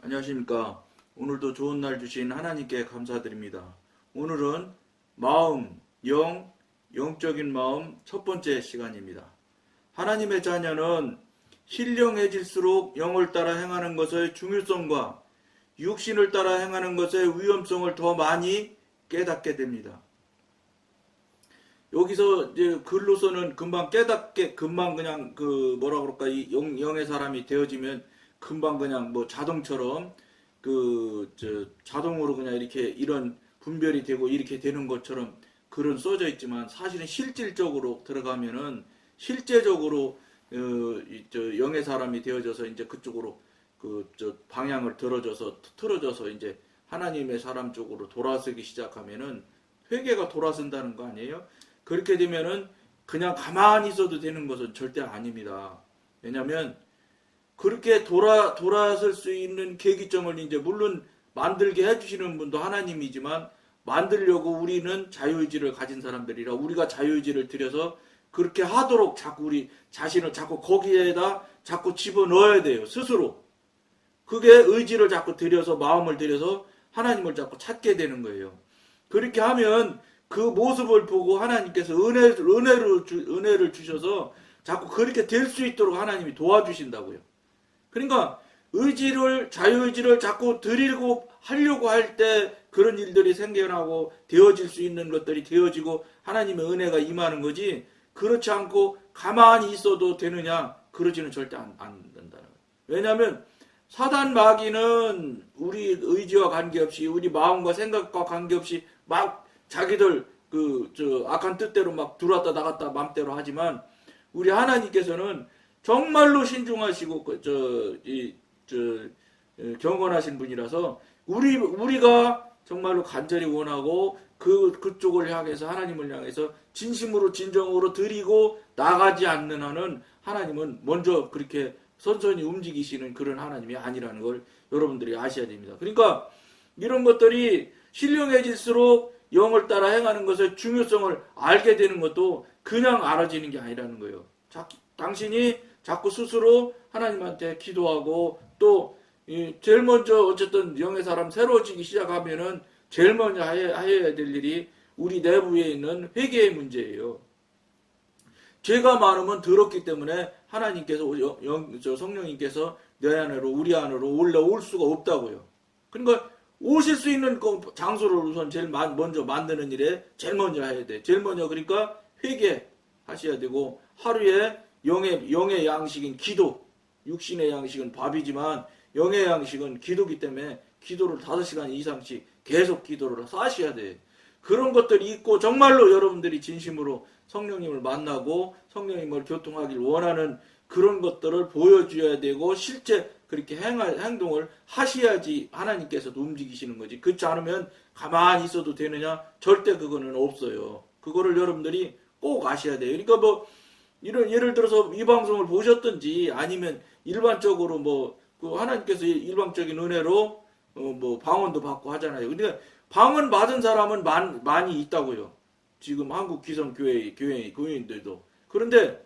안녕하십니까. 오늘도 좋은 날 주신 하나님께 감사드립니다. 오늘은 마음, 영적인 마음 첫 번째 시간입니다. 하나님의 자녀는 신령해질수록 영을 따라 행하는 것의 중요성과 육신을 따라 행하는 것의 위험성을 더 많이 깨닫게 됩니다. 여기서 이제 글로서는 금방 깨닫게, 금방 그냥 뭐라 그럴까, 이 영의 사람이 되어지면 금방 그냥 뭐 자동처럼 자동으로 그냥 이렇게 이런 분별이 되고 이렇게 되는 것처럼 글은 써져 있지만 사실은 실질적으로 들어가면은 실제적으로 영의 사람이 되어져서 이제 그쪽으로 방향을 틀어져서 이제 하나님의 사람 쪽으로 돌아서기 시작하면은 회개가 돌아선다는 거 아니에요? 그렇게 되면은 그냥 가만히 있어도 되는 것은 절대 아닙니다. 왜냐하면 그렇게 돌아설 수 있는 계기점을 이제 물론 만들게 해주시는 분도 하나님이지만 만들려고 우리는 자유의지를 가진 사람들이라 우리가 자유의지를 들여서 그렇게 하도록 자꾸 우리 자신을 자꾸 거기에다 자꾸 집어넣어야 돼요. 스스로. 그게 의지를 자꾸 들여서 마음을 들여서 하나님을 자꾸 찾게 되는 거예요. 그렇게 하면 그 모습을 보고 하나님께서 은혜를 주셔서 자꾸 그렇게 될 수 있도록 하나님이 도와주신다고요. 그러니까 자유의지를 자꾸 드리고 하려고 할 때 그런 일들이 생겨나고 되어질 수 있는 것들이 되어지고 하나님의 은혜가 임하는 거지, 그렇지 않고 가만히 있어도 되느냐? 그러지는 절대 안 된다는 거예요. 왜냐하면 사단 마귀는 우리 의지와 관계없이 우리 마음과 생각과 관계없이 막 자기들 악한 뜻대로 막 들어왔다 나갔다 맘대로 하지만 우리 하나님께서는 정말로 신중하시고 경건하신 분이라서 우리가 정말로 간절히 원하고 그쪽을 향해서 하나님을 향해서 진심으로 진정으로 드리고 나가지 않는 한은 하나님은 먼저 그렇게 선선히 움직이시는 그런 하나님이 아니라는 걸 여러분들이 아셔야 됩니다. 그러니까 이런 것들이 신령해질수록 영을 따라 행하는 것의 중요성을 알게 되는 것도 그냥 알아지는 게 아니라는 거예요. 당신이 자꾸 스스로 하나님한테 기도하고 또 제일 먼저 어쨌든 영의 사람 새로워지기 시작하면은 제일 먼저 해야 될 일이 우리 내부에 있는 회개의 문제예요. 죄가 많으면 더럽기 때문에 하나님께서 성령님께서 내 안으로 우리 안으로 올라올 수가 없다고요. 그러니까 오실 수 있는 장소를 우선 제일 먼저 만드는 일에 제일 먼저 해야 돼. 제일 먼저 그러니까 회개하셔야 되고 하루에 영의 양식인 기도, 육신의 양식은 밥이지만 영의 양식은 기도기 때문에 기도를 5시간 이상씩 계속 기도를 하셔야 돼. 그런 것들이 있고 정말로 여러분들이 진심으로 성령님을 만나고 성령님을 교통하길 원하는 그런 것들을 보여줘야 되고 실제 그렇게 행동을 하셔야지 하나님께서도 움직이시는 거지. 그렇지 않으면 가만히 있어도 되느냐? 절대 그거는 없어요. 그거를 여러분들이 꼭 아셔야 돼요. 그러니까 이런 예를 들어서 이 방송을 보셨든지 아니면 일반적으로 하나님께서 일방적인 은혜로 방언도 받고 하잖아요. 그러니까 방언 받은 사람은 많이 있다고요. 지금 한국 교회인들도. 그런데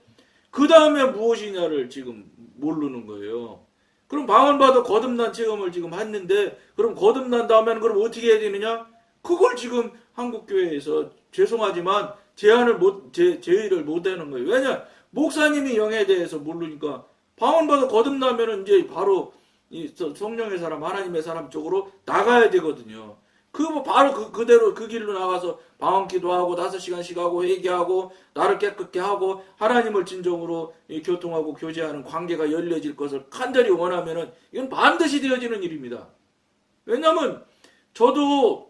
그 다음에 무엇이냐를 지금 모르는 거예요. 그럼 방언 받아 거듭난 체험을 지금 했는데 그럼 거듭난 다음에는 그럼 어떻게 해야 되느냐? 그걸 지금 한국 교회에서 죄송하지만 제의를 못 하는 거예요. 왜냐? 목사님이 영에 대해서 모르니까 방언 받아 거듭나면은 이제 바로 이 성령의 사람, 하나님의 사람 쪽으로 나가야 되거든요. 바로 그대로 그 길로 나가서 방언 기도하고 5시간씩 하고 회개하고 나를 깨끗게 하고 하나님을 진정으로 교통하고 교제하는 관계가 열려질 것을 간절히 원하면은 이건 반드시 되어지는 일입니다. 왜냐면 저도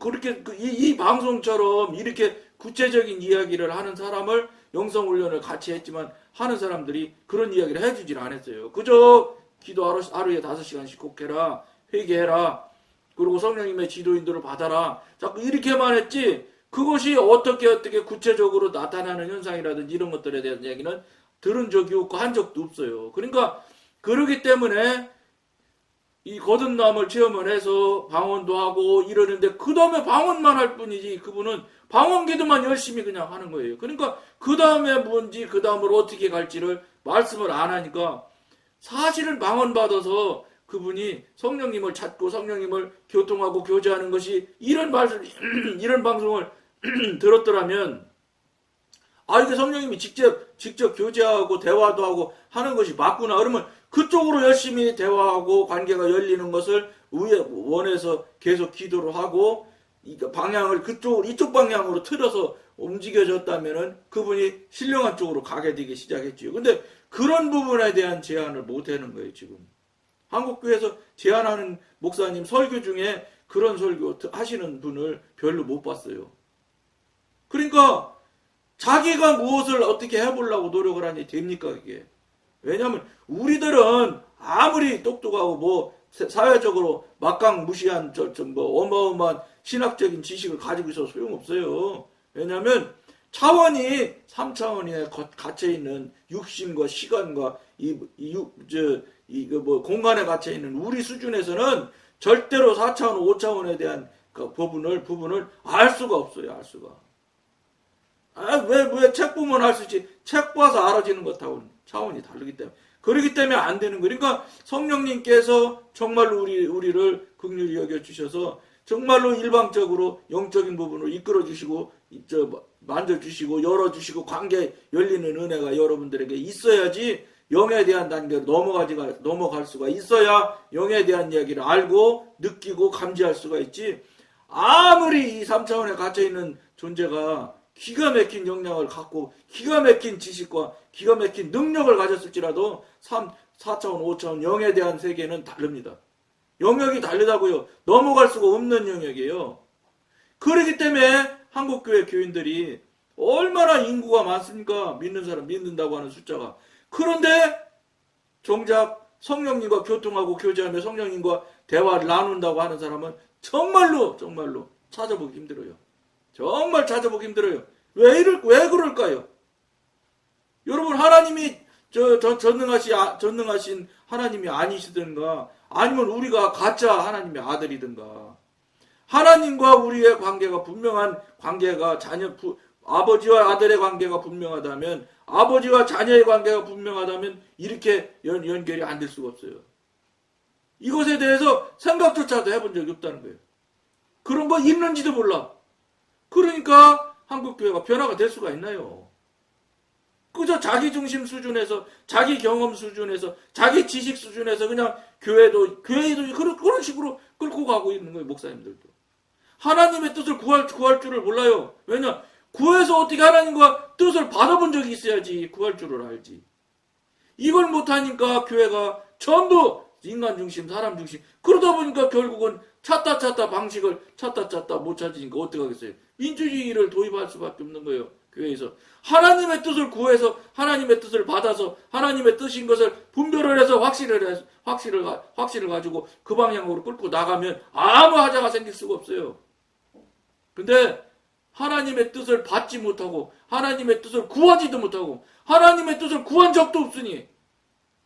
그렇게 이 방송처럼 이렇게 구체적인 이야기를 하는 사람을 영성훈련을 같이 했지만 하는 사람들이 그런 이야기를 해주질 않았어요. 그저 기도 하루에 5시간씩 꼭 해라, 회개해라, 그리고 성령님의 지도인들을 받아라. 자꾸 이렇게만 했지 그것이 어떻게 구체적으로 나타나는 현상이라든지 이런 것들에 대한 이야기는 들은 적이 없고 한 적도 없어요. 그러니까 그러기 때문에 이 거듭남을 체험을 해서 방언도 하고 이러는데 그 다음에 방언만 할 뿐이지 그분은 방언 기도만 열심히 그냥 하는 거예요. 그러니까 그 다음에 뭔지 그 다음으로 어떻게 갈지를 말씀을 안 하니까 사실은 방언 받아서 그분이 성령님을 찾고 성령님을 교통하고 교제하는 것이 이런 방송을 들었더라면, 이게 성령님이 직접 교제하고 대화도 하고 하는 것이 맞구나. 그러면 그쪽으로 열심히 대화하고 관계가 열리는 것을 원해서 계속 기도를 하고 방향을 이쪽 방향으로 틀어서 움직여졌다면은 그분이 신령한 쪽으로 가게 되기 시작했지요. 근데 그런 부분에 대한 제안을 못 하는 거예요, 지금. 한국교회에서 제안하는 목사님 설교 중에 그런 설교 하시는 분을 별로 못 봤어요. 그러니까 자기가 무엇을 어떻게 해보려고 노력을 하니 됩니까, 이게? 왜냐하면 우리들은 아무리 똑똑하고 뭐 사회적으로 막강무시한 뭐 어마어마한 신학적인 지식을 가지고 있어서 소용없어요. 왜냐하면 차원이 3차원에 갇혀있는 육신과 시간과 공간에 갇혀있는 우리 수준에서는 절대로 4차원, 5차원에 대한 그 부분을 알 수가 없어요. 알 수가. 왜 책 보면 알 수 있지. 책 봐서 알아지는 것하고는 차원이 다르기 때문에. 그렇기 때문에 안 되는 거예요. 그러니까 성령님께서 정말로 우리를 긍휼히 여겨주셔서 정말로 일방적으로 영적인 부분을 이끌어주시고 만져주시고 열어주시고 관계 열리는 은혜가 여러분들에게 있어야지 영에 대한 단계로 넘어갈 수가 있어야 영에 대한 이야기를 알고 느끼고 감지할 수가 있지. 아무리 이 3차원에 갇혀있는 존재가 기가 막힌 역량을 갖고 기가 막힌 지식과 기가 막힌 능력을 가졌을지라도 4차원, 5차원 영에 대한 세계는 다릅니다. 영역이 다르다고요. 넘어갈 수가 없는 영역이에요. 그렇기 때문에 한국교회 교인들이 얼마나 인구가 많습니까? 믿는 사람, 믿는다고 하는 숫자가. 그런데 정작 성령님과 교통하고 교제하며 성령님과 대화를 나눈다고 하는 사람은 정말로 찾아보기 힘들어요. 정말 찾아보기 힘들어요. 왜 그럴까요? 여러분, 하나님이 전능하신 하나님이 아니시든가, 아니면 우리가 가짜 하나님의 아들이든가, 하나님과 우리의 관계가 분명한 관계가 아버지와 아들의 관계가 분명하다면, 아버지와 자녀의 관계가 분명하다면 이렇게 연결이 안 될 수가 없어요. 이것에 대해서 생각조차도 해본 적이 없다는 거예요. 그런 거 있는지도 몰라. 그러니까 한국교회가 변화가 될 수가 있나요? 그저 자기 중심 수준에서, 자기 경험 수준에서, 자기 지식 수준에서 그냥 교회도 그런 식으로 끌고 가고 있는 거예요, 목사님들도. 하나님의 뜻을 구할 줄을 몰라요. 왜냐? 구해서 어떻게 하나님과 뜻을 받아본 적이 있어야지 구할 줄을 알지. 이걸 못하니까 교회가 전부 인간 중심, 사람 중심. 그러다 보니까 결국은 찾다 방식을 찾다 못 찾으니까 어떻게 하겠어요? 민주주의를 도입할 수밖에 없는 거예요. 교회에서. 하나님의 뜻을 구해서 하나님의 뜻을 받아서 하나님의 뜻인 것을 분별을 해서 확신을 가지고 그 방향으로 끌고 나가면 아무 하자가 생길 수가 없어요. 근데 하나님의 뜻을 받지 못하고 하나님의 뜻을 구하지도 못하고 하나님의 뜻을 구한 적도 없으니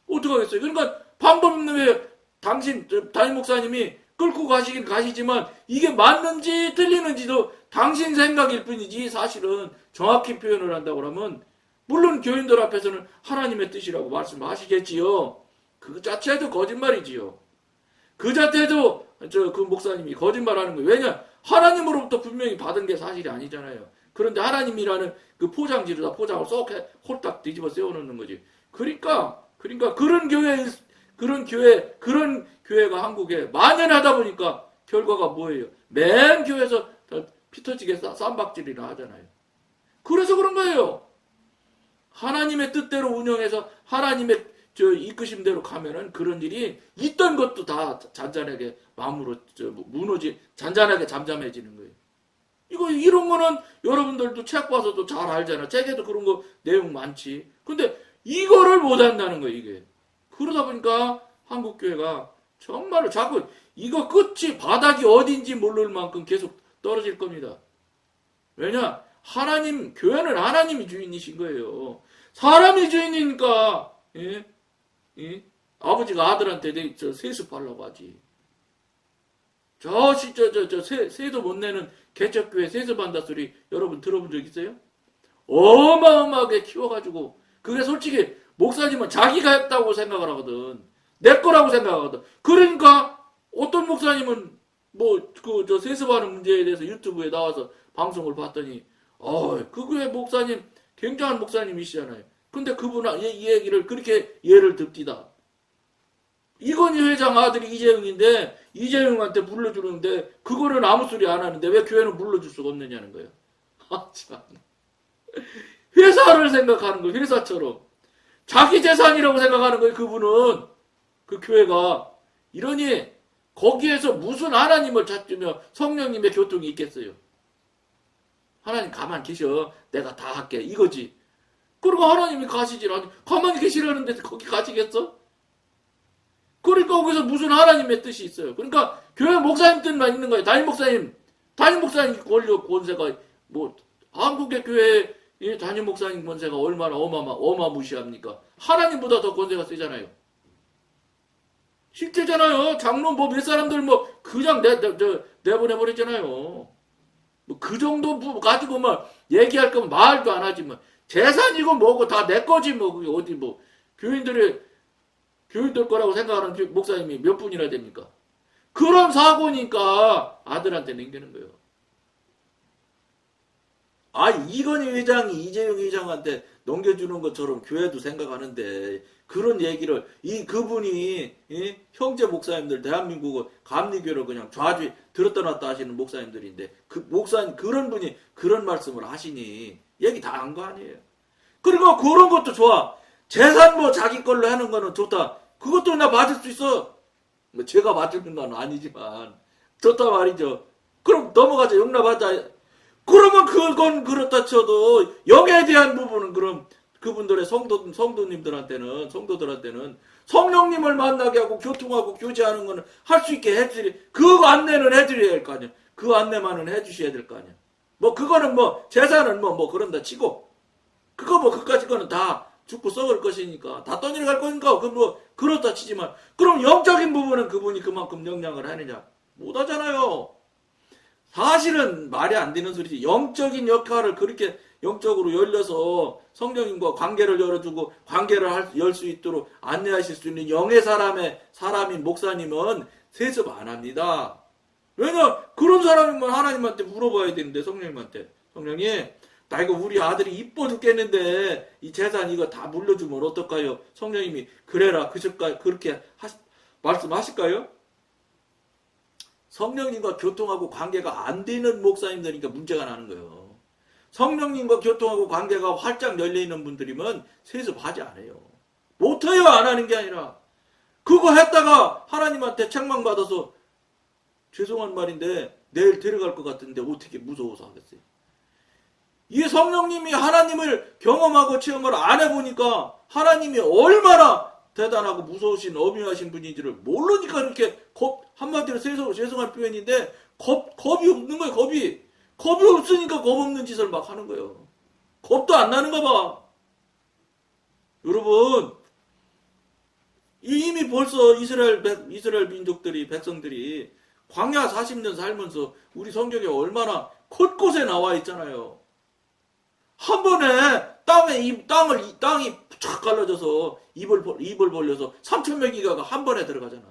어떻게 하겠어요? 그러니까 방법 없는 왜 담임 목사님이 끌고 가시긴 가시지만 이게 맞는지 틀리는지도 당신 생각일 뿐이지 사실은 정확히 표현을 한다고 하면 물론 교인들 앞에서는 하나님의 뜻이라고 말씀하시겠지요. 그 자체도 거짓말이지요. 그 자체도 그 목사님이 거짓말하는 거예요. 왜냐? 하나님으로부터 분명히 받은 게 사실이 아니잖아요. 그런데 하나님이라는 그 포장지로다 포장을 쏙 홀딱 뒤집어 세워놓는 거지. 그러니까 그런 교회가 한국에 만연하다 보니까 결과가 뭐예요? 맨 교회에서 피터지게 쌈박질이나 하잖아요. 그래서 그런 거예요. 하나님의 뜻대로 운영해서 하나님의 이끄심대로 가면은 그런 일이 있던 것도 다 잔잔하게 마음으로 잔잔하게 잠잠해지는 거예요. 이런 거는 여러분들도 책 봐서도 잘 알잖아. 책에도 그런 거 내용 많지. 근데 이거를 못 한다는 거예요, 이게. 그러다 보니까 한국교회가 정말로 자꾸 이거 끝이 바닥이 어딘지 모를 만큼 계속 떨어질 겁니다. 왜냐? 교회는 하나님이 주인이신 거예요. 사람이 주인이니까, 아버지가 아들한테 세습하려고 하지. 세도 못 내는 개척교회 세습한다 소리 여러분 들어본 적 있어요? 어마어마하게 키워가지고, 그게 솔직히 목사님은 자기가 했다고 생각을 하거든. 내 거라고 생각하거든. 그러니까 어떤 목사님은 저 세습하는 문제에 대해서 유튜브에 나와서 방송을 봤더니 그 교회 목사님 굉장한 목사님이시잖아요. 근데 그분 이 얘기를 그렇게 예를 듭디다. 이건희 회장 아들이 이재용인데 이재용한테 물러주는데 그거는 아무 소리 안 하는데 왜 교회는 물러줄 수가 없느냐는 거예요. 참. 회사를 생각하는 거예요. 회사처럼. 자기 재산이라고 생각하는 거예요. 그분은. 그 교회가. 이러니 거기에서 무슨 하나님을 찾으며 성령님의 교통이 있겠어요. 하나님 가만 계셔. 내가 다 할게. 이거지. 그리고 하나님이 가시질 않니. 가만히 계시라는데 거기 가시겠어? 그러니까 거기서 무슨 하나님의 뜻이 있어요. 그러니까 교회 목사님 뜻만 있는 거예요. 담임 목사님 권세가 한국의 교회 담임 목사님 권세가 얼마나 어마무시합니까? 하나님보다 더 권세가 세잖아요. 실제잖아요. 장로 몇 사람들 그냥 내보내버렸잖아요. 그 정도 가지고 얘기할 거면 말도 안 하지 재산이고 뭐고 다 내 거지 그게 어디 교인들 거라고 생각하는 목사님이 몇 분이나 됩니까? 그런 사고니까 아들한테 남기는 거예요. 이건희 회장이 이재용 회장한테 넘겨주는 것처럼 교회도 생각하는데 그런 얘기를 그분이 형제 목사님들 대한민국 감리교를 그냥 좌지 들었다 놨다 하시는 목사님들인데 그런 분이 그런 말씀을 하시니 얘기 다 한 거 아니에요. 그리고 그런 것도 좋아. 재산 자기 걸로 하는 거는 좋다. 그것도 나 맞을 수 있어. 제가 맞을 건 아니지만 좋다 말이죠. 그럼 넘어가자. 용납하자. 그러면 그건 그렇다 쳐도 영에 대한 부분은 그럼 그분들의 성도들한테는 성령님을 만나게 하고 교통하고 교제하는 거는 할 수 있게 그 안내는 해드려야 할 거 아니야. 그 안내만은 해주셔야 될 거 아니야. 그거는 재산은 그런다 치고 그까지 거는 다 죽고 썩을 것이니까 다 떠내려 갈 거니까 그렇다 치지만 그럼 영적인 부분은 그분이 그만큼 영향을 하느냐 못 하잖아요. 사실은 말이 안 되는 소리지. 영적인 역할을 그렇게 영적으로 열려서 성령님과 관계를 열어주고 관계를 열 수 있도록 안내하실 수 있는 영의 사람인 목사님은 세습 안 합니다. 왜냐 그런 사람이면 하나님한테 물어봐야 되는데 성령님한테 성령님 나 이거 우리 아들이 이뻐 죽겠는데 이 재산 이거 다 물려주면 어떨까요? 성령님이 그래라 그렇게 말씀하실까요? 성령님과 교통하고 관계가 안 되는 목사님들이니까 문제가 나는 거예요. 성령님과 교통하고 관계가 활짝 열려있는 분들이면 세습하지 않아요. 못해요. 안 하는 게 아니라 그거 했다가 하나님한테 책망받아서 죄송한 말인데 내일 데려갈 것 같은데 어떻게 무서워서 하겠어요. 이 성령님이 하나님을 경험하고 체험을 안 해보니까 하나님이 얼마나 대단하고 무서우신 어미하신 분인지를 모르니까 이렇게 한마디로 죄송한 표현인데 겁이 없는 거예요. 겁이 없으니까 겁 없는 짓을 막 하는 거예요. 겁도 안 나는가 봐. 여러분 이미 벌써 이스라엘 민족들이 백성들이 광야 40년 살면서 우리 성경에 얼마나 곳곳에 나와 있잖아요. 한 번에 땅이 쫙 갈라져서 입을 벌려서 3,000명이가 한 번에 들어가잖아.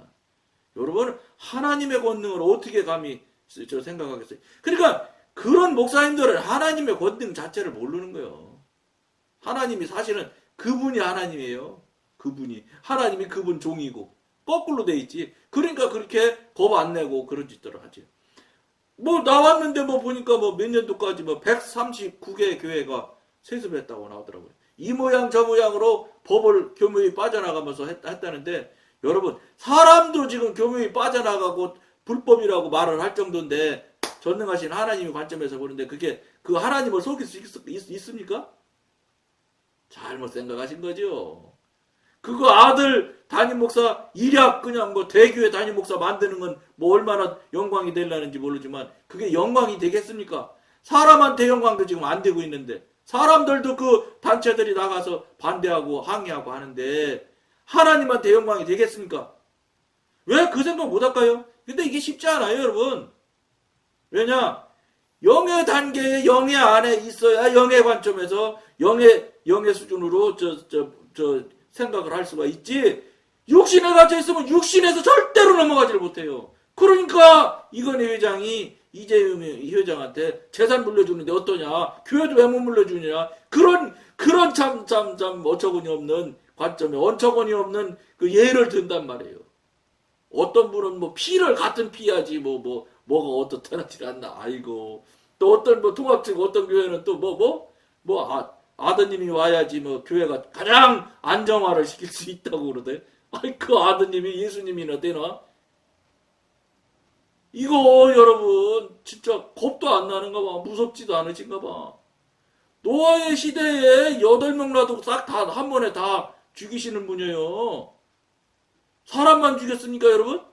여러분 하나님의 권능을 어떻게 감히 생각하겠어요. 그러니까 그런 목사님들은 하나님의 권능 자체를 모르는 거예요. 하나님이 사실은 그분이 하나님이에요. 하나님이 그분 종이고 거꾸로 돼 있지. 그러니까 그렇게 겁 안 내고 그런 짓들을 하지. 나왔는데 보니까 몇 년도까지 139개 교회가 세습했다고 나오더라고요. 이 모양 저 모양으로 교묘히 빠져나가면서 했다는데 여러분 사람도 지금 교묘히 빠져나가고 불법이라고 말을 할 정도인데 전능하신 하나님의 관점에서 보는데 그게 그 하나님을 속일 수 있습니까? 잘못 생각하신 거죠. 그거 아들 담임 목사 일약 그냥 대교회 담임 목사 만드는 건 얼마나 영광이 되려는지 모르지만 그게 영광이 되겠습니까? 사람한테 영광도 지금 안 되고 있는데 사람들도 그 단체들이 나가서 반대하고 항의하고 하는데 하나님한테 영광이 되겠습니까? 왜 그 생각 못 할까요? 근데 이게 쉽지 않아요, 여러분. 왜냐? 영의 단계에 영의 안에 있어야 영의 관점에서 영의 수준으로 생각을 할 수가 있지. 육신에 갇혀 있으면 육신에서 절대로 넘어가지를 못해요. 그러니까 이건희 회장이 이재용 회장한테 재산 물려주는데 어떠냐? 교회도 왜 못 물려주냐? 그런 참 어처구니 없는 관점에 어처구니 없는 그 예를 든단 말이에요. 어떤 분은 뭐 피를 같은 피야지 뭐가 어떻다지 않나. 아이고. 또 어떤 뭐 통합적 어떤 교회는 또 아드님이 와야지 뭐 교회가 가장 안정화를 시킬 수 있다고 그러대. 아이 그 아드님이 예수님이나 되나? 이거 여러분 진짜 겁도 안 나는가 봐. 무섭지도 않으신가 봐. 노아의 시대에 8명라도 싹 다 한 번에 다 죽이시는 분이에요. 사람만 죽였습니까 여러분?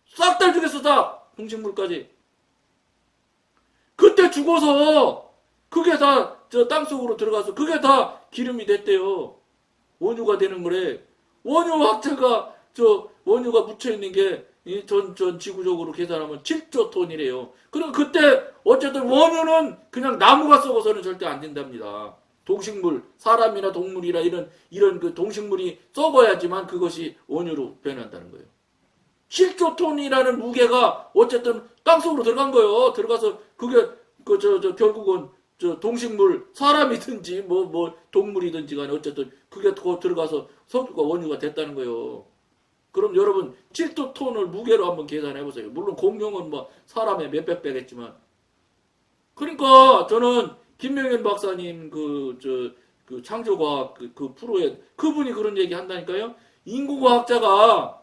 싹 다 죽였어 다. 동식물까지. 그때 죽어서 그게 다 저 땅속으로 들어가서 그게 다 기름이 됐대요. 원유가 되는 거래. 원유학자가 원유가 묻혀있는 게 전 지구적으로 계산하면 7조 톤이래요. 그럼 그때 어쨌든 원유는 그냥 나무가 썩어서는 절대 안 된답니다. 동식물, 사람이나 동물이나 이런 그 동식물이 썩어야지만 그것이 원유로 변한다는 거예요. 7조 톤이라는 무게가 어쨌든 땅속으로 들어간 거예요. 들어가서 그게 결국은 동식물, 사람이든지 동물이든지 간에 어쨌든 그게 들어가서 석유가 원유가 됐다는 거예요. 그럼 여러분 7조 톤을 무게로 한번 계산해 보세요. 물론 공룡은 사람의 몇백 배겠지만. 그러니까 저는 김명현 박사님 그 창조과학 그 프로에 그분이 그런 얘기 한다니까요. 인구과학자가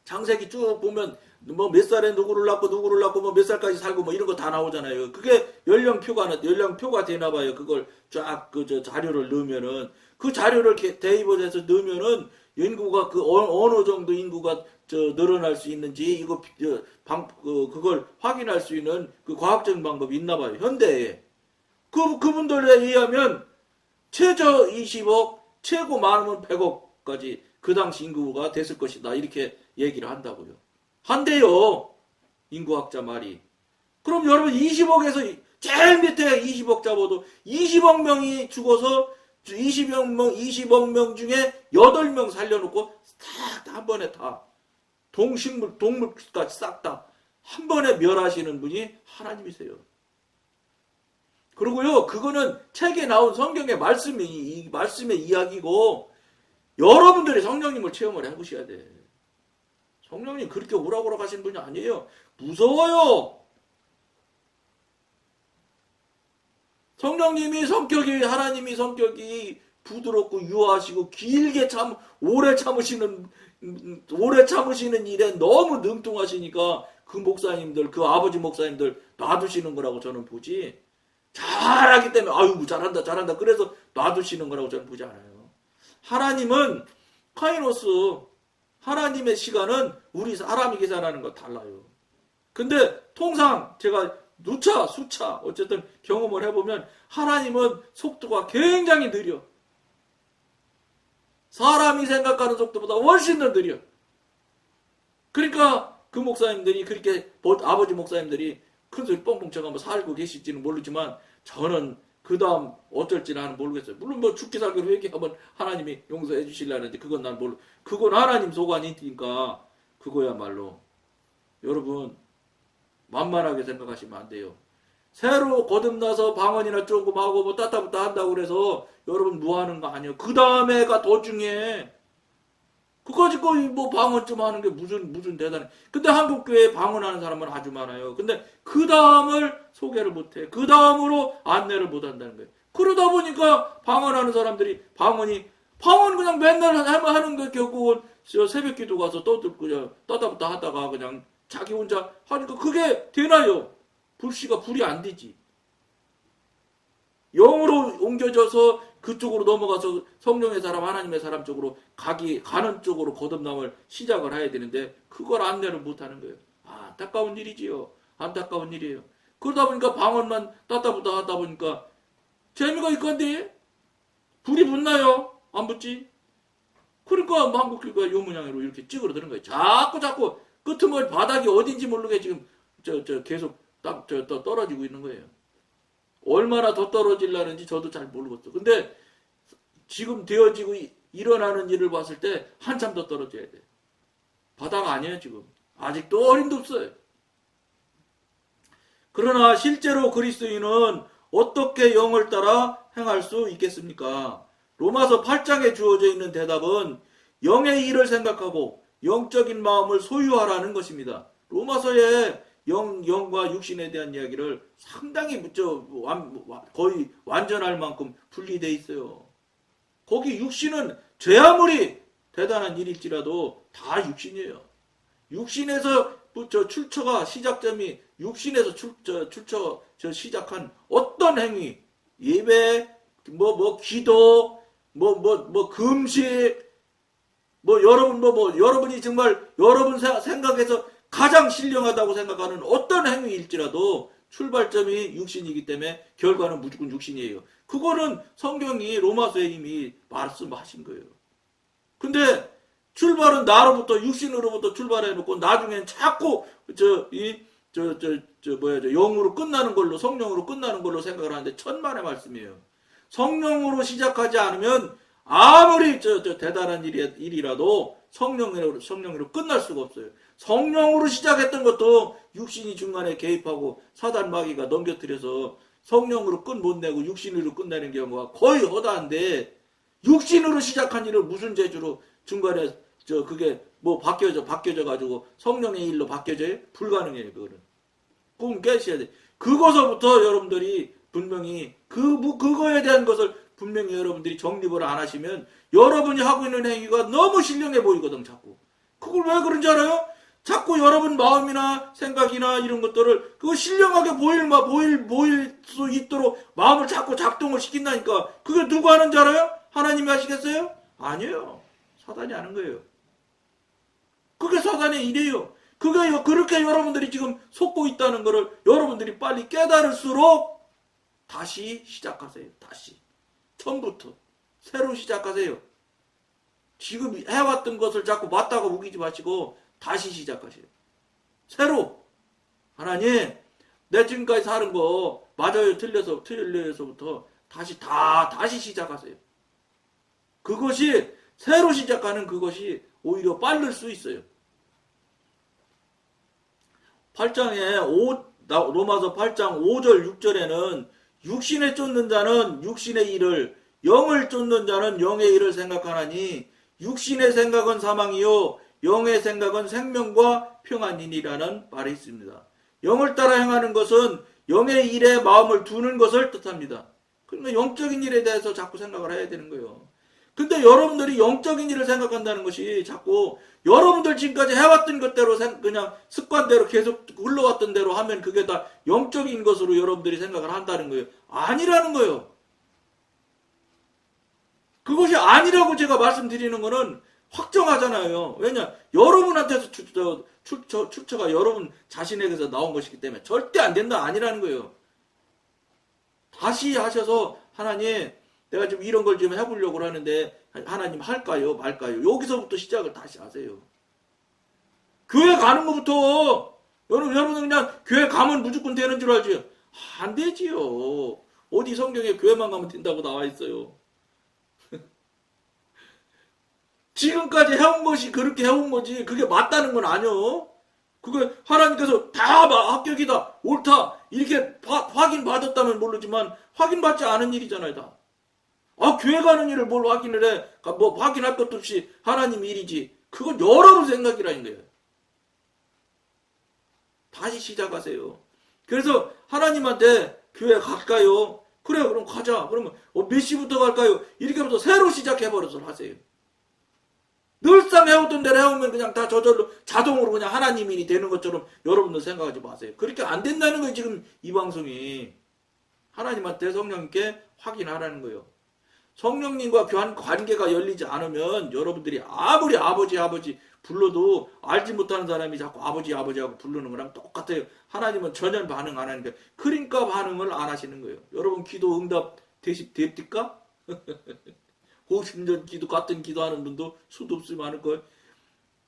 창세기 쭉 보면 몇 살에 누구를 낳고 몇 살까지 살고 이런 거 다 나오잖아요. 그게 연령표가 되나 봐요. 그걸 쫙 자료를 넣으면은 그 자료를 대입을 해서 넣으면은 인구가 어느 정도 인구가 늘어날 수 있는지 그걸 확인할 수 있는 그 과학적인 방법이 있나 봐요. 현대에. 그분들에 의하면 최저 20억, 최고 많으면 100억까지 그 당시 인구가 됐을 것이다. 이렇게 얘기를 한다고요. 한대요. 인구학자 말이. 그럼 여러분 20억에서 제일 밑에 20억 잡아도 20억 명이 죽어서 20억 명 중에 8명 살려놓고 딱 한 번에 다 동식물, 동물까지 싹 다 한 번에 멸하시는 분이 하나님이세요. 그리고요, 그거는 책에 나온 성경의 말씀의 이야기고 여러분들이 성령님을 체험을 해보셔야 돼. 성령님 그렇게 오락오락 하시는 분이 아니에요. 무서워요. 하나님이 성격이 부드럽고 유하시고 길게 오래 참으시는 일에 너무 능통하시니까 그 아버지 목사님들 놔두시는 거라고 저는 보지. 잘하기 때문에 아유 잘한다 그래서 놔두시는 거라고 저는 보지 않아요. 하나님은 카이노스 하나님의 시간은 우리 사람이 계산하는 거 달라요. 근데 통상 제가 수차 어쨌든 경험을 해보면 하나님은 속도가 굉장히 느려. 사람이 생각하는 속도보다 훨씬 더 느려. 그러니까 그 목사님들이 그렇게 아버지 목사님들이 큰 소리 뻥뻥 쳐가며 살고 계실지는 모르지만 저는 그 다음 어쩔지 나는 모르겠어요. 물론 죽기 살기로 회개하면 하나님이 용서해 주시려는데 그건 난 그건 하나님 소관이니까 그거야말로 여러분 만만하게 생각하시면 안 돼요. 새로 거듭나서 방언이나 조금 하고 따따붙다 한다고 그래서 여러분 무하는 거 아니에요. 그 다음에가 더 중요해. 그까짓 거 방언 좀 하는 게 무슨 대단해. 근데 한국교회에 방언하는 사람은 아주 많아요. 근데 그 다음을 소개를 못해. 그 다음으로 안내를 못 한다는 거예요. 그러다 보니까 방언하는 사람들이 방언 그냥 맨날 하는 거 결국은 새벽 기도 가서 떠들고 하다가 그냥 자기 혼자 하니까 그게 되나요? 불이 안 되지. 영으로 옮겨져서 그쪽으로 넘어가서 성령의 사람, 하나님의 사람 쪽으로 가는 쪽으로 거듭남을 시작을 해야 되는데 그걸 안내를 못하는 거예요. 안타까운 일이지요. 안타까운 일이에요. 그러다 보니까 방언만 따따붙다 하다 보니까 재미가 있건데 불이 붙나요? 안 붙지? 그러니까 한국교회가 요 모양으로 이렇게 찌그러드는 거예요. 자꾸 끄트머리 바닥이 어딘지 모르게 지금 계속 떨어지고 있는 거예요. 얼마나 더 떨어지려는지 저도 잘 모르겠어. 근데 지금 되어지고 일어나는 일을 봤을 때 한참 더 떨어져야 돼. 바다가 아니에요, 지금. 아직도 어림도 없어요. 그러나 실제로 그리스도인은 어떻게 영을 따라 행할 수 있겠습니까? 로마서 8장에 주어져 있는 대답은 영의 일을 생각하고 영적인 마음을 소유하라는 것입니다. 로마서에 영과 육신에 대한 이야기를 상당히 거의 완전할 만큼 분리되어 있어요. 거기 육신은 죄 아무리 대단한 일일지라도 다 육신이에요. 육신에서부터 출처가 시작점이 육신에서 출처 시작한 어떤 행위, 예배, 기도, 금식, 여러분이 정말 여러분 생각에서 가장 신령하다고 생각하는 어떤 행위일지라도 출발점이 육신이기 때문에 결과는 무조건 육신이에요. 그거는 성경이 로마서에 이미 말씀하신 거예요. 근데 출발은 나로부터 육신으로부터 출발해놓고 나중엔 자꾸 영으로 끝나는 걸로 성령으로 끝나는 걸로 생각을 하는데 천만의 말씀이에요. 성령으로 시작하지 않으면 아무리 대단한 일이라도 성령으로 끝날 수가 없어요. 성령으로 시작했던 것도 육신이 중간에 개입하고 사단 마귀가 넘겨뜨려서 성령으로 끝 못 내고 육신으로 끝내는 경우가 거의 허다한데 육신으로 시작한 일을 무슨 재주로 중간에 그게 바뀌어져 가지고 성령의 일로 바뀌어져요? 불가능해요. 그거는 꿈 깨셔야 돼. 그거서부터 여러분들이 분명히 그거에 대한 것을 분명히 여러분들이 정립을 안 하시면 여러분이 하고 있는 행위가 너무 신령해 보이거든. 자꾸 그걸 왜 그런지 알아요? 자꾸 여러분 마음이나 생각이나 이런 것들을 그거 신령하게 보일 수 있도록 마음을 자꾸 작동을 시킨다니까. 그게 누구 하는 줄 알아요? 하나님이 하시겠어요? 아니에요. 사단이 하는 거예요. 그게 사단의 일이에요. 그렇게 여러분들이 지금 속고 있다는 것을 여러분들이 빨리 깨달을수록 다시 시작하세요. 다시. 처음부터. 새로 시작하세요. 지금 해왔던 것을 자꾸 맞다고 우기지 마시고 다시 시작하세요. 새로. 하나님, 내 지금까지 사는 거 맞아요, 틀려서부터 다시 시작하세요. 그것이 새로 시작하는 그것이 오히려 빠를 수 있어요. 로마서 8장 5절 6절에는 육신에 쫓는 자는 육신의 일을, 영을 쫓는 자는 영의 일을 생각하나니 육신의 생각은 사망이요 영의 생각은 생명과 평안이니라는 말이 있습니다. 영을 따라 행하는 것은 영의 일에 마음을 두는 것을 뜻합니다. 그러니까 영적인 일에 대해서 자꾸 생각을 해야 되는 거예요. 근데 여러분들이 영적인 일을 생각한다는 것이 자꾸 여러분들 지금까지 해왔던 것대로 그냥 습관대로 계속 흘러왔던 대로 하면 그게 다 영적인 것으로 여러분들이 생각을 한다는 거예요. 아니라는 거예요. 그것이 아니라고 제가 말씀드리는 거는 확정하잖아요. 왜냐? 여러분한테서 출처가 여러분 자신에게서 나온 것이기 때문에 절대 안 된다 아니라는 거예요. 다시 하셔서 하나님 내가 지금 이런 걸 좀 해보려고 하는데 하나님 할까요 말까요? 여기서부터 시작을 다시 하세요. 교회 가는 것부터 여러분은 그냥 교회 가면 무조건 되는 줄 알지요? 안 되지요. 어디 성경에 교회만 가면 된다고 나와 있어요. 지금까지 해온 것이 그렇게 해온 거지 그게 맞다는 건 아니요. 그게 하나님께서 다 합격이다 옳다 이렇게 확인받았다면 모르지만 확인받지 않은 일이잖아요. 다. 교회 가는 일을 뭘 확인을 해. 확인할 것도 없이 하나님 일이지. 그건 여러분 생각이라는 거예요. 다시 시작하세요. 그래서 하나님한테 교회 갈까요? 그래 그럼 가자. 그러면 몇 시부터 갈까요? 이렇게부터 새로 시작해버려서 하세요. 늘상 해오던 대로 해오면 그냥 다 저절로 자동으로 그냥 하나님 일이 되는 것처럼 여러분들 생각하지 마세요. 그렇게 안 된다는 거예요. 지금 이 방송이. 하나님한테 성령님께 확인하라는 거예요. 성령님과 교한 관계가 열리지 않으면 여러분들이 아무리 아버지 불러도 알지 못하는 사람이 자꾸 아버지하고 부르는 거랑 똑같아요. 하나님은 전혀 반응 안 하는 거예요. 그러니까 반응을 안 하시는 거예요. 여러분 기도 응답 됩니까? 50년 같은 기도하는 분도 수도 없이 많을 거예요.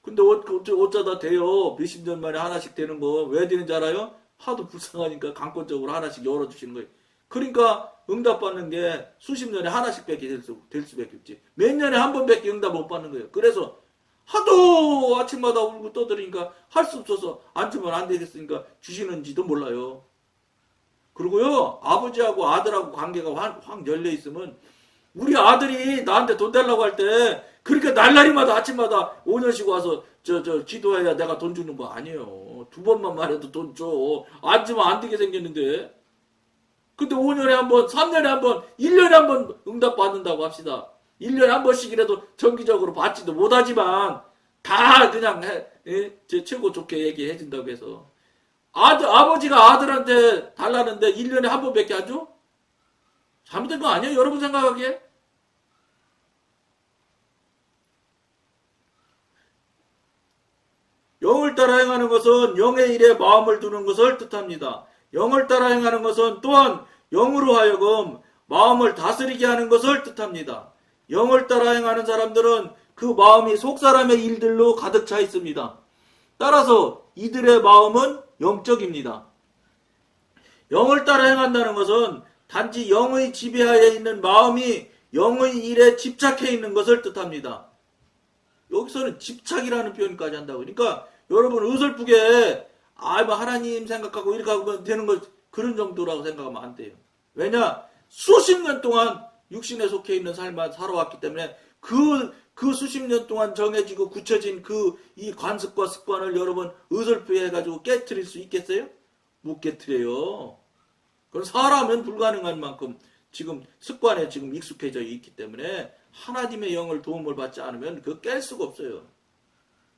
근데 어쩌다 돼요. 몇십 년 만에 하나씩 되는 거 왜 되는지 알아요? 하도 불쌍하니까 강권적으로 하나씩 열어주시는 거예요. 그러니까 응답받는 게 수십 년에 하나씩 밖에 될 수밖에 없지. 몇 년에 한 번밖에 응답 못 받는 거예요. 그래서 하도 아침마다 울고 떠들으니까 할 수 없어서 안 주면 안 되겠으니까 주시는지도 몰라요. 그리고요, 아버지하고 아들하고 관계가 확 열려 있으면 우리 아들이 나한테 돈 달라고 할 때 그렇게 날라리마다 아침마다 5년씩 와서 기도해야 내가 돈 주는 거 아니에요. 두 번만 말해도 돈 줘. 안 주면 안 되게 생겼는데. 근데 5년에 한 번, 3년에 한 번, 1년에 한 번 응답 받는다고 합시다. 1년에 한 번씩이라도 정기적으로 받지도 못하지만 다 그냥 제 최고 좋게 얘기해 준다고 해서 아버지가 아들한테 달라는데 1년에 한 번밖에 안 줘? 잘못된 거 아니에요? 여러분 생각하기에? 영을 따라 행하는 것은 영의 일에 마음을 두는 것을 뜻합니다. 영을 따라 행하는 것은 또한 영으로 하여금 마음을 다스리게 하는 것을 뜻합니다. 영을 따라 행하는 사람들은 그 마음이 속사람의 일들로 가득 차 있습니다. 따라서 이들의 마음은 영적입니다. 영을 따라 행한다는 것은 단지 영의 지배하에 있는 마음이 영의 일에 집착해 있는 것을 뜻합니다. 여기서는 집착이라는 표현까지 한다고. 그러니까 여러분 어설프게 뭐 하나님 생각하고 이렇게 하면 되는 것 그런 정도라고 생각하면 안 돼요. 왜냐? 수십 년 동안 육신에 속해 있는 삶을 살아왔기 때문에 그 수십 년 동안 정해지고 굳혀진 이 관습과 습관을 여러분 어설프게 해가지고 깨트릴 수 있겠어요? 못 깨트려요. 그건 사람은 불가능한 만큼 지금 습관에 지금 익숙해져 있기 때문에 하나님의 영을 도움을 받지 않으면 그거 깰 수가 없어요.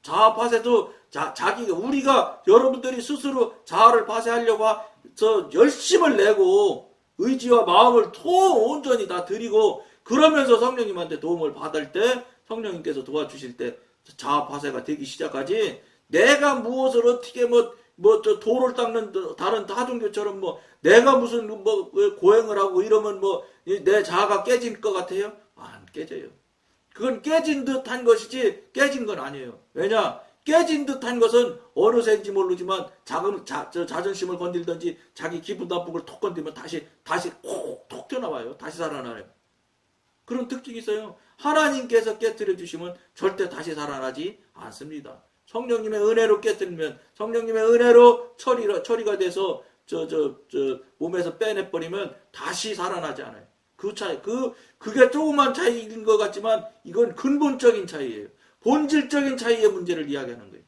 자아 파쇄도 자기가 우리가 여러분들이 스스로 자아를 파쇄하려고 열심을 내고 의지와 마음을 온전히 다 드리고 그러면서 성령님한테 도움을 받을 때 성령님께서 도와주실 때 자아 파쇄가 되기 시작하지. 내가 무엇을 어떻게 도를 닦는 다른 타종교처럼 내가 무슨 고행을 하고 이러면 내 자아가 깨질 것 같아요? 안 깨져요. 그건 깨진 듯한 것이지 깨진 건 아니에요. 왜냐? 깨진 듯한 것은 어느 새인지 모르지만 자존심을 건들든지 자기 기분 나쁜 걸 톡 건들면 다시 톡 튀어나와요. 다시 살아나요. 그런 특징이 있어요. 하나님께서 깨뜨려 주시면 절대 다시 살아나지 않습니다. 성령님의 은혜로 깨뜨리면 성령님의 은혜로 처리가 돼서 몸에서 빼내버리면 다시 살아나지 않아요. 그 차이, 그게 조그만 차이인 것 같지만 이건 근본적인 차이예요. 본질적인 차이의 문제를 이야기하는 거예요.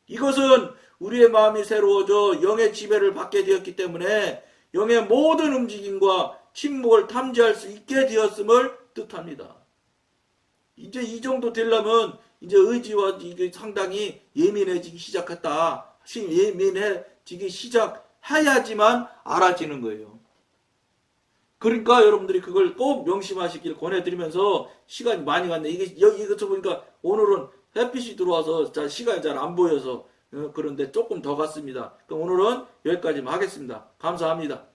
이것은 우리의 마음이 새로워져 영의 지배를 받게 되었기 때문에 영의 모든 움직임과 침묵을 탐지할 수 있게 되었음을 뜻합니다. 이제 이 정도 되려면 이제 의지와 이게 상당히 예민해지기 시작했다. 예민해지기 시작해야지만 알아지는 거예요. 그러니까 여러분들이 그걸 꼭 명심하시길 권해드리면서 시간이 많이 갔네. 이것저 보니까 오늘은 햇빛이 들어와서 시간이 잘 안 보여서 그런데 조금 더 갔습니다. 그럼 오늘은 여기까지만 하겠습니다. 감사합니다.